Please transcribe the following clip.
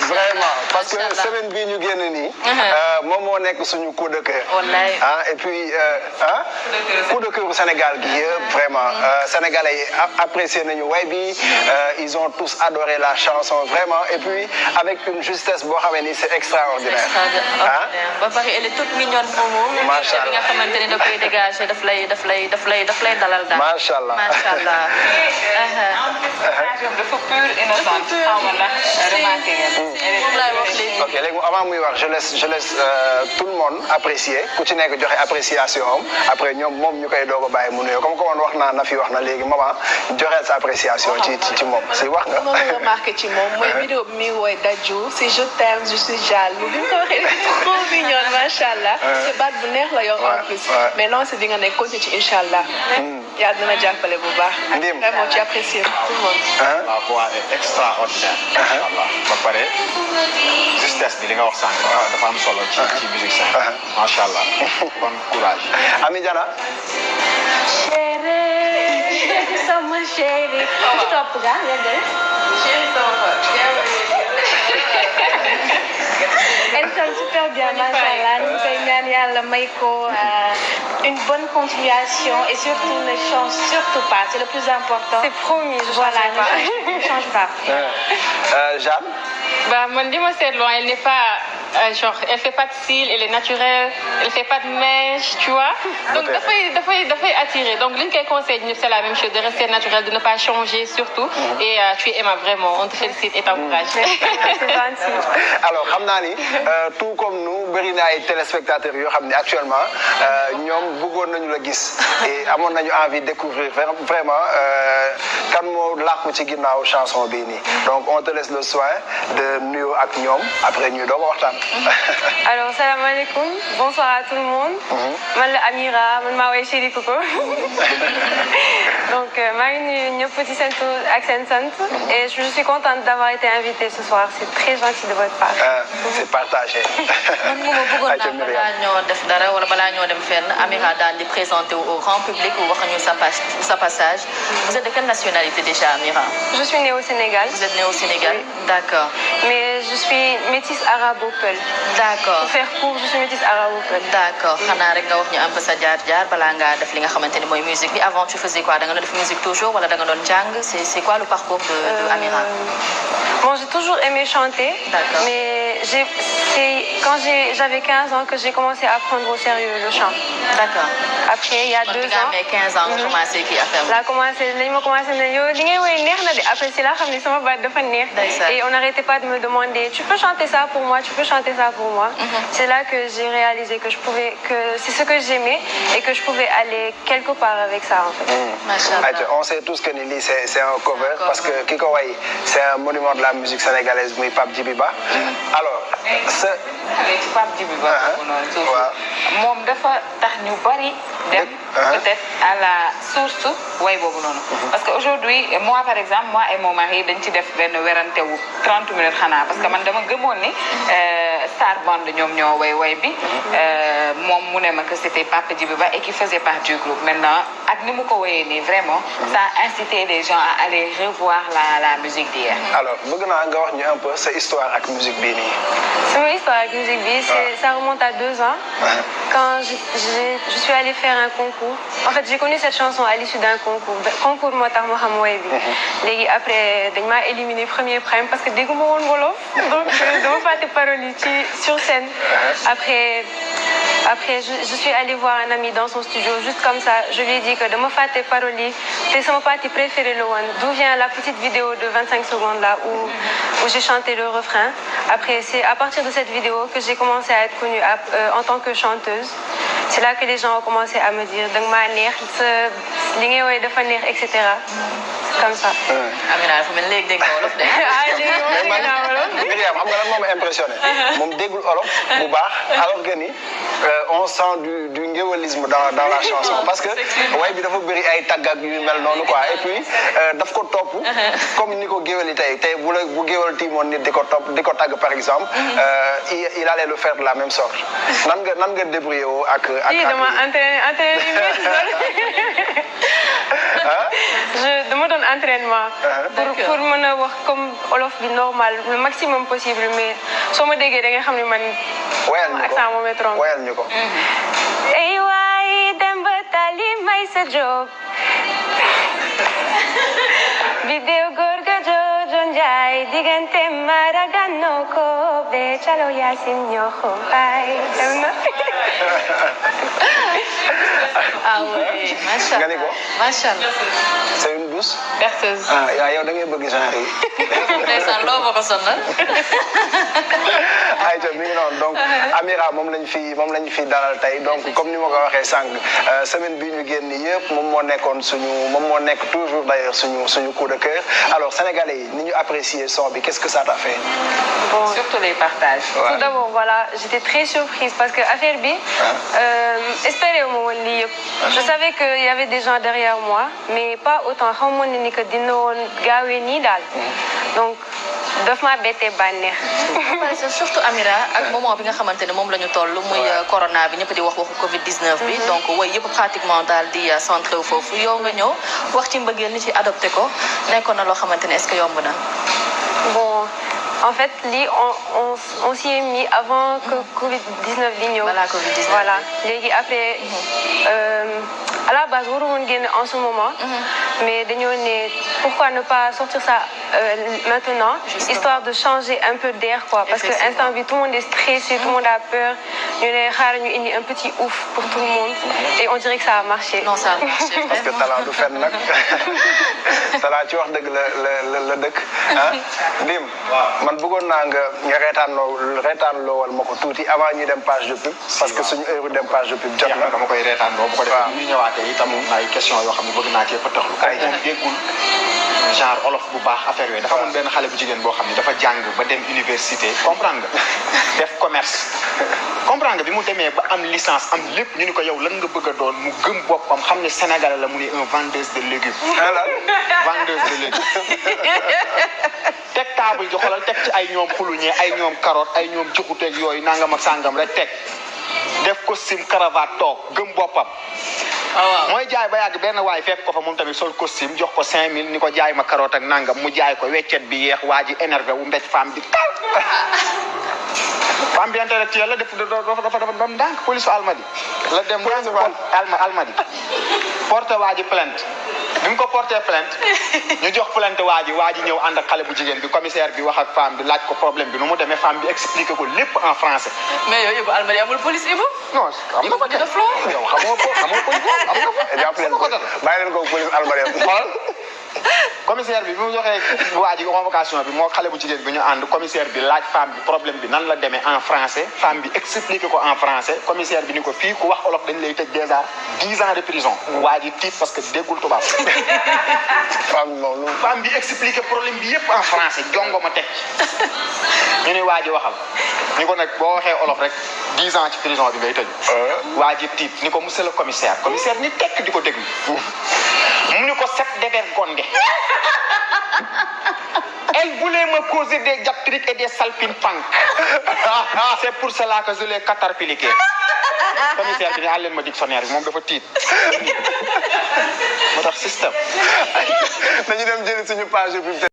Vraiment, parce que semaine bi ñu génn nii. moom moo nekk suñu coup de cœur. Et puis coup de cœur au Sénégal gi yëpp vraiment sénégalais yi apprécié nañu way bi ils ont tous adoré la chanson vraiment et puis avec une justesse boo xamee ni c'est extraordinaire. ba pare elle est toute mignonne moomu. macha allah bi nga xamante ni da koy dégager daf lay dalal daal. macha allah macha allah. dafa pure innocente. xaw ma ndax remarqué ngeen. ok léegi avant muy wax je laisse tout le monde apprécier ku ci nekk joxe appréciation am après ñoom moom ñu koy doog a bàyyi mu nuyoo comme que man wax naa na fi wax na léegi maman joxeel sa appréciation ci moom si wax nga. moom nga remarqué ci moom mooy vidéo bi muy woy Dadju si je t'aime je suis jaloux bi mu ko waxee trop mignon macha allah. te baat bu neex la yor en plus. mais non c'est di nga nekk continué ci incha allah. yaa dina jàppale bu baax. Ndim vraiment ci apprécié tout le monde. la voix est extraordinaire. macha allah ba pare justesse bi li nga wax sànq. dafa am solo ci musique sax. macha allah bon courage. Ami Diana. Chérie, sama chérie. ci topp ga yeggal. chérie sama Elle sonne super bien, machallah. Ñu koy ñaan yàlla may ko une bonne continuation et surtout ne change surtout pas, c'est le plus important. C'est promis, je ne change pas. Jeanne. Bah, man li ma seetlu elle n'est pas genre elle fait pas de cils, elle est naturelle, elle fait pas de mèche, tu vois. Donc dafay attirer. Donc li ñu koy conseille ñëpp c'est la même chose de rester naturel, de ne pas changer surtout. Et tu es aimable vraiment, on te félicite et t'encourage. Alors xam naa ni tout comme nous bëri na ay téléspectateurs yoo xam ne actuellement ñoom bëggoon nañu la gis et amoon nañu envie de découvrir vraiment kan moo làqu ci ginnaaw chanson bii nii donc on te laisse le soin de nuyoo ak ñoom après ñu doog a waxtaan. Alors salam alaikum, bonsoir à tout le monde. Man la Amira, man maa woy Chéri Coco. Donc maa ngi nuyu ñëpp ci seen tur ak seen sant et je suis contente d'avoir été invitée ce soir, c'est très gentil de votre part. C'est partagé. man moom bëggoon naa balaa ñoo def dara wala balaa ñoo dem fenn Amira daal di présenter au grand public wax ñu sa passage. Vous êtes de quelle nationalité déjà Amira? Je suis née au Sénégal. Vous êtes née au Sénégal? D'accord. Mais je suis métisse arabo-peul. D'accord. Pour faire court, je suis métisse arabo-peul. D'accord. Xanaa rek nga wax ñu un peu sa jaar-jaar balaa ngaa def li nga xamante ni mooy musique bi avant tu faisais quoi da nga doon def musique toujours wala da nga doon jàng c'est quoi le parcours de Amira? Bon, j'ai toujours aimé chanter. D'accord. Mais c'est quand j'avais 15 ans que j'ai commencé à prendre au sérieux le chant. D'accord. Après, il y a 2 ans. Mais 15 ans nga commencé kii affaire Là commencé lañ ma commencé ne yow li ngay woy neex na de après c'est là xam ne sama baat dafa neex. Et on n'arrêtait pas de me demander tu peux chanter ça pour moi, tu peux chanter ça pour moi. C'est là que j'ai réalisé que c'est ce que j'aimais et que je pouvais aller quelque part avec ça en fait. Machallah. On sait tous que ni lii c'est un cover parce que ki ko way c'est un monument de la musique sénégalaise muy Pape Djiby Ba. Alors Pape Djiby Ba moom dafa tax ñu bari dem peut-être à la source way boobu noonu parce que aujourd'hui moi par exemple moi et mon mari dañ ci def benn werante wu 30 minutes xanaa parce que man dama gëmoon ni Star Band ñoom ñoo way bi moom mu ne ma que c'était Pape Djiby Ba et qui faisait partie du groupe maintenant ak ni mu ko wayee nii vraiment ça a incité les gens à aller revoir la musique d'hier. Alors bëgg naa nga wax ñu un peu sa histoire ak musique bii nii. Sama histoire avec musique bi ça remonte à 2 ans quand je suis allée faire un concours. En fait, j'ai connu cette chanson à l'issue d'un concours moo tax ma xam woy bi. Léegi après dañ maa éliminé premier prime parce que dégguma woon wolof donc dama fàtte paroles yi sur scène. Après je suis allée voir un ami dans son studio juste comme ça je lui ai dit que dama fàtte paroles yi te sama partie préférée la woon d'où vient la petite vidéo de 25 secondes là où j'ai chanté le refrain. Après c'est à partir de cette vidéo que j'ai commencé à être connue en tant que chanteuse. C'est là que les gens ont commencé à me dire danga maa neex li ngay woy dafa neex et cetera. Comme ça. Amira dafa mel léegi dégg nga wolof de. mais man Myriam xam nga lan moo ma impressionné. moom déggul olof bu baax alors que ni on sent du ngéwalisme dans la chanson parce que way bi dafa bëri ay tagg ak yu mel noonu quoi et puis daf ko topp comme ni ko géwél yi tey bu géwél tiimoon nit di ko topp di ko tagg par exemple il allait le faire de la même sorte nan nga débrouillé woo ak dama entraîné dama doon entraînement. pour mën a wax comme olof bi normal le maximum possible mais soo ma déggee da nga xam ne man. accent moo may trompé. woyal ñu ko. ay waay dem ba tali may sa job. Video góor ga Jojo Njaay diggante Maragano ko be calo Yaasin ñoo ko bay dem na. ah oui macha allah macha allah. c'est une douce. berceuse. ah yow da ngay bëgg genre yi. ndeysaan loo ma ko sonal. ayca mi ngi noonu donc Amira moom lañ fi dalal tey donc comme ni ma ko waxee sànq semaine bii ñu génn yëpp moom moo nekk toujours d'ailleurs suñu coup de cœur alors sénégalais yi ni ñu apprécier son bi qu'est-ce que ça t'a fait? Bon, surtout les partages. Ouais. Tout d'abord voilà j'étais très surprise parce que affaire bi espéré wu ma woon lii yëpp. Je savais que y avait des gens derrière moi mais pas autant xamoon ni que dina woon gaawee nii daal donc. daf maa bettee bànneex. surtout Amira ak moment bi nga xamante ne moom la ñu toll muy corona bi ñëpp di wax waxu Covid 19 bi. donc woy yëpp pratiquement daal di centré wu foofu yow nga ñëw wax ci mbëggeel ni ci adopté ko nekkoon na loo xamante ne est-ce que yomb na. bon en fait lii on s'y est mis avant que Covid 19 di ñëw. voilà Covid 19 voilà léegi après à la base waru woon génn en ce moment. mais dañoo ne pourquoi ne pas sortir ça maintenant. Justement. Histoire de changer un peu d'air quoi parce que instant bi tout le monde est stressé tout le monde a peur ñu ne xaaral ñu indi un petit ouf pour tout le monde et on dirait que ça a marché. non ça a marché parce que talent du fen nag talent ci wax dëgg la dëkk ah Ndim man bëggoon naa nga reetaan loowal ma ko tuuti avant ñuy dem page de pub parce que suñu heure dem page de pub jot na dama koy reetaan loo bu ko defee ñu ñëwaatee itam ay question yoo xam ne bëgg naa cee pëtaxlu moom déggul genre olof bu baax affaire yooyu dafa amoon benn xale bu jigéen boo xam ne dafa jàng ba dem université comprendre nga def commerce comprendre nga bi mu demee ba am licence am lépp ñu ni ko yow lan nga bëgg a doon mu gëm boppam xam ne Sénégalais la mu ne un vendeuse de légumes vendeuse de légumes teg table ji xoolal teg ci ay ñoom xuluñee ay ñoom carotte ay ñoom juxuteeg yooyu nangam ak sàngam rek teg def costume cravate toog gëm boppam mooy jaay ba yàgg benn waay fekk ko fa moom tamit sol costume jox ko 5000 ni ko jaay ma carotte ak nangam mu jaay ko weccet bi yeex waa ji énervé wu mbéj femme bi kaw femme bi intellectuelle la dafa doon ndànk police Almadi la dem Almadi porté waa ji plainte bi mu ko porté plainte ñu jox plainte waa ji ñëw ànd ak xale bu jigéen bi commissaire bi wax ak femme bi laaj ko problème bi nu mu demee femme bi expliqué ko lépp en français. mais yow Ibou Almadi amul police Ibou. non am na ko de yow xamoo police am na ko. jàpp leen ko bàyyi leen ko police Almadi xool. commissaire bi mu joxee waa ji convocation bi moo xale bu jigéen bi ñu ànd commissaire bi laaj femme bi problème bi nan la demee en français femme bi expliqué ko en français commissaire bi ni ko fii ku wax olof dañ lay tëj déjà 10 ans de prison. waa ji tiit parce que déggul tubaab. femme bi expliqué problème bi yépp en français jongo ma teg ñu ne waa ji waxal ni ko nag boo waxee olof rek 10 ans ci prison bi ngay tëj. waa ji tiit ni ko monsieur le commissaire ni tekk di ko déglu. mu ni ko set dévergondé. Elle voulait me causer des diaptriques et des salpinpanques. C'est pour cela que je l'ai caterpilliqué. commissaire bi ne àll leen ma dictionnaire bi moom dafa tiit. moo tax système. dañu dem jëli suñu page bi.